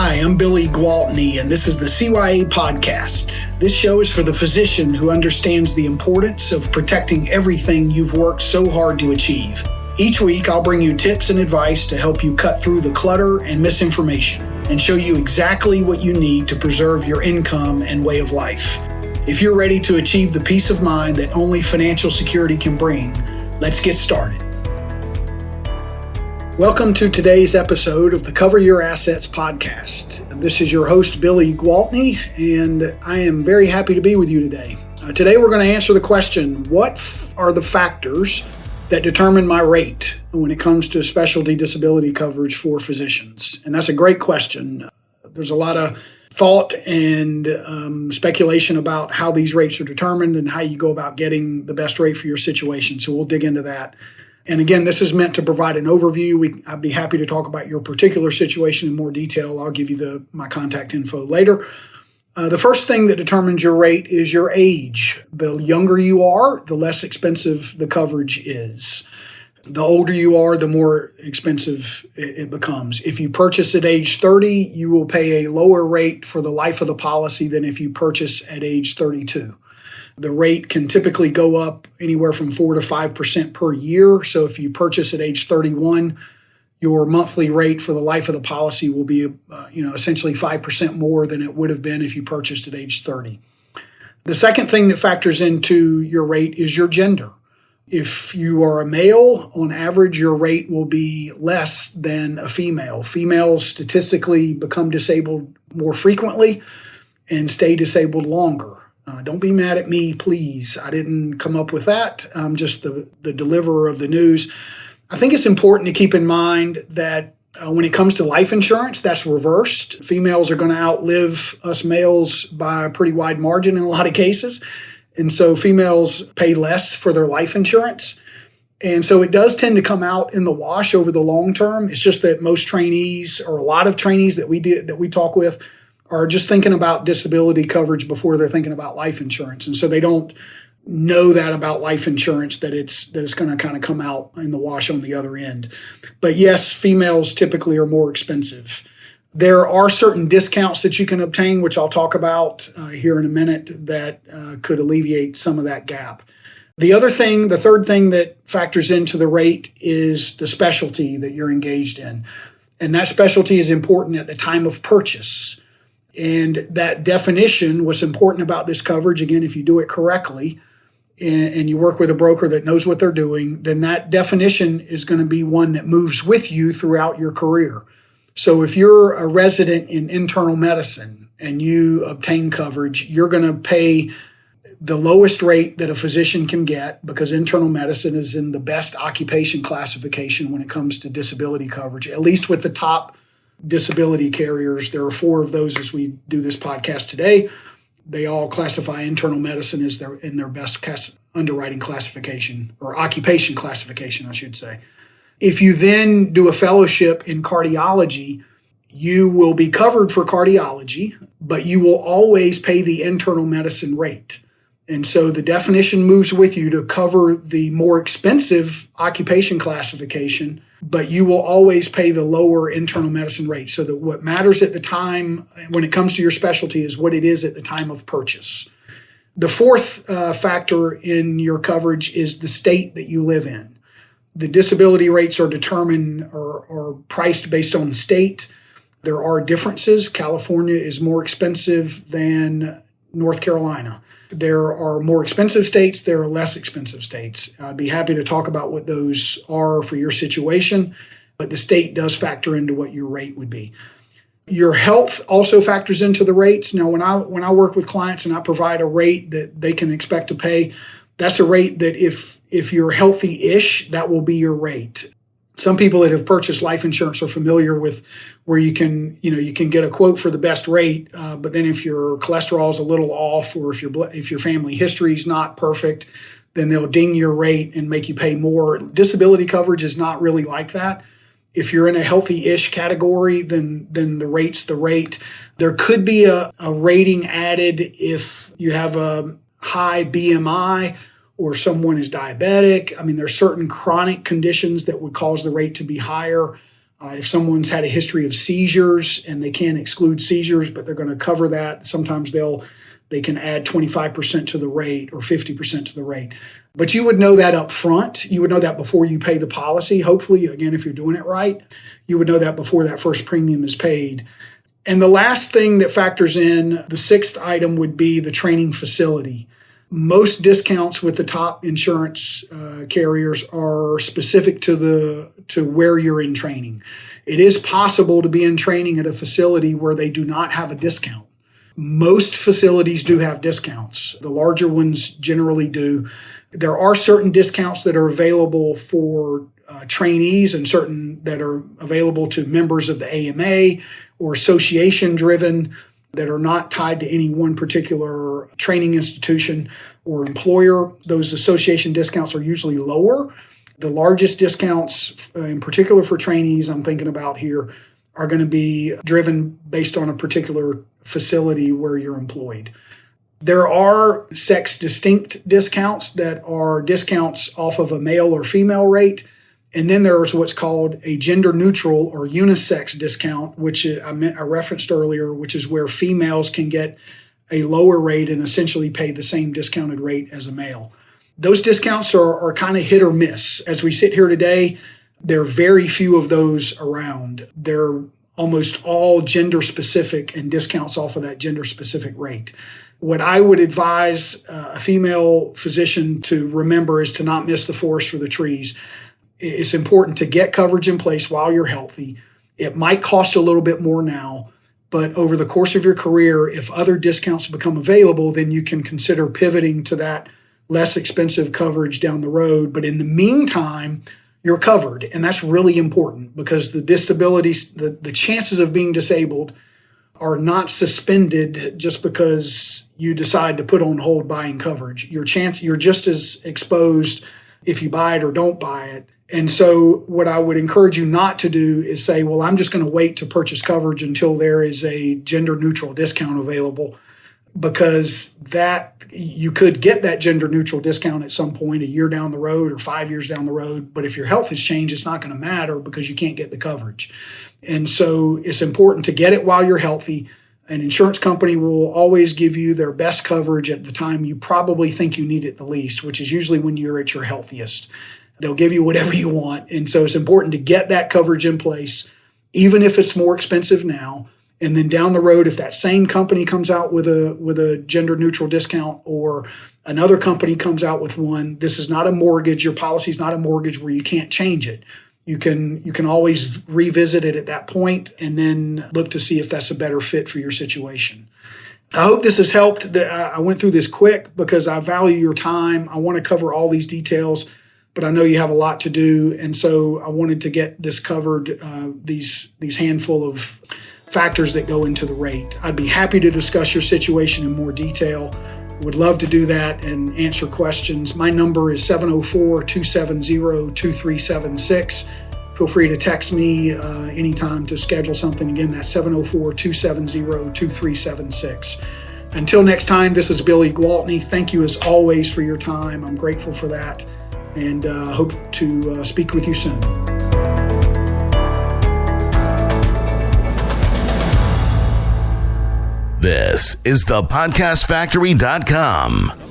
Hi, I'm Billy Gwaltney, and this is the CYA Podcast. This show is for the physician who understands the importance of protecting everything you've worked so hard to achieve. Each week, I'll bring you tips and advice to help you cut through the clutter and misinformation and show you exactly what you need to preserve your income and way of life. If you're ready to achieve the peace of mind that only financial security can bring, let's get started. Welcome to today's episode of the Cover Your Assets podcast. This is your host, Billy Gwaltney, and I am very happy to be with you today. Today we're going to answer the question, what are the factors that determine my rate when it comes to specialty disability coverage for physicians? And that's a great question. There's a lot of thought and speculation about how these rates are determined and how you go about getting the best rate for your situation. So we'll dig into that. And again, this is meant to provide an overview. I'd be happy to talk about your particular situation in more detail. I'll give you my contact info later. The first thing that determines your rate is your age. The younger you are, the less expensive the coverage is. The older you are, the more expensive it becomes. If you purchase at age 30, you will pay a lower rate for the life of the policy than if you purchase at age 32. The rate can typically go up anywhere from 4 to 5% per year. So if you purchase at age 31, your monthly rate for the life of the policy will be, essentially 5% more than it would have been if you purchased at age 30. The second thing that factors into your rate is your gender. If you are a male, on average, your rate will be less than a female. Females statistically become disabled more frequently and stay disabled longer. Don't be mad at me, please. I didn't come up with that. I'm just the deliverer of the news. I think it's important to keep in mind that when it comes to life insurance, that's reversed. Females are going to outlive us males by a pretty wide margin in a lot of cases. And so females pay less for their life insurance. And so it does tend to come out in the wash over the long term. It's just that most trainees, or a lot of trainees that we talk with, are just thinking about disability coverage before they're thinking about life insurance. And so they don't know that about life insurance, that it's going to kind of come out in the wash on the other end. But yes, females typically are more expensive. There are certain discounts that you can obtain, which I'll talk about here in a minute, that could alleviate some of that gap. The third thing that factors into the rate is the specialty that you're engaged in. And that specialty is important at the time of purchase. And that definition, what's important about this coverage, again, if you do it correctly and you work with a broker that knows what they're doing, then that definition is going to be one that moves with you throughout your career. So if you're a resident in internal medicine and you obtain coverage, you're going to pay the lowest rate that a physician can get, because internal medicine is in the best occupation classification when it comes to disability coverage, at least with the top disability carriers. There are 4 of those as we do this podcast today. They all classify internal medicine as in their best underwriting classification, or occupation classification, I should say. If you then do a fellowship in cardiology, you will be covered for cardiology, but you will always pay the internal medicine rate. And so the definition moves with you to cover the more expensive occupation classification, but you will always pay the lower internal medicine rate. So that what matters at the time when it comes to your specialty is what it is at the time of purchase. The fourth factor in your coverage is the state that you live in. The disability rates are determined or priced based on the state. There are differences. California is more expensive than North Carolina. There are more expensive states. There are less expensive states. I'd be happy to talk about what those are for your situation, but the state does factor into what your rate would be. Your health also factors into the rates. Now, when I work with clients and I provide a rate that they can expect to pay, that's a rate that if you're healthy-ish, that will be your rate. Some people that have purchased life insurance are familiar with where you can get a quote for the best rate, but then if your cholesterol is a little off, or if your family history is not perfect, then they'll ding your rate and make you pay more. Disability coverage is not really like that. If you're in a healthy-ish category, then the rate's the rate. There could be a rating added if you have a high BMI or someone is diabetic. I mean, there's certain chronic conditions that would cause the rate to be higher. If someone's had a history of seizures and they can't exclude seizures, but they're going to cover that, sometimes they can add 25% to the rate or 50% to the rate. But you would know that up front. You would know that before you pay the policy. Hopefully, again, if you're doing it right, you would know that before that first premium is paid. And the last thing that factors in, the sixth item, would be the training facility. Most discounts with the top insurance carriers are specific to where you're in training. It is possible to be in training at a facility where they do not have a discount. Most facilities do have discounts. The larger ones generally do. There are certain discounts that are available for trainees and certain that are available to members of the AMA or association-driven that are not tied to any one particular training institution or employer. Those association discounts are usually lower. The largest discounts, in particular for trainees I'm thinking about here, are going to be driven based on a particular facility where you're employed. There are sex-distinct discounts that are discounts off of a male or female rate. And then there's what's called a gender-neutral or unisex discount, which I referenced earlier, which is where females can get a lower rate and essentially pay the same discounted rate as a male. Those discounts are kind of hit or miss. As we sit here today, there are very few of those around. They're almost all gender-specific and discounts off of that gender-specific rate. What I would advise a female physician to remember is to not miss the forest for the trees. It's important to get coverage in place while you're healthy. It might cost a little bit more now, but over the course of your career, if other discounts become available, then you can consider pivoting to that less expensive coverage down the road. But in the meantime, you're covered. And that's really important because the disabilities, the chances of being disabled are not suspended just because you decide to put on hold buying coverage. You're just as exposed if you buy it or don't buy it. And so what I would encourage you not to do is say, well, I'm just going to wait to purchase coverage until there is a gender neutral discount available, because that you could get that gender neutral discount at some point a year down the road or 5 years down the road. But if your health has changed, it's not going to matter because you can't get the coverage. And so it's important to get it while you're healthy. An insurance company will always give you their best coverage at the time you probably think you need it the least, which is usually when you're at your healthiest. They'll give you whatever you want. And so it's important to get that coverage in place, even if it's more expensive now. And then down the road, if that same company comes out with a gender neutral discount or another company comes out with one, this is not a mortgage. Your policy is not a mortgage where you can't change it. You can always revisit it at that point and then look to see if that's a better fit for your situation. I hope this has helped. I went through this quick because I value your time. I want to cover all these details, but I know you have a lot to do. And so I wanted to get this covered, these handful of factors that go into the rate. I'd be happy to discuss your situation in more detail. Would love to do that and answer questions. My number is 704-270-2376. Feel free to text me anytime to schedule something. Again, that's 704-270-2376. Until next time, this is Billy Gwaltney. Thank you as always for your time. I'm grateful for that and hope to speak with you soon. This is thepodcastfactory.com.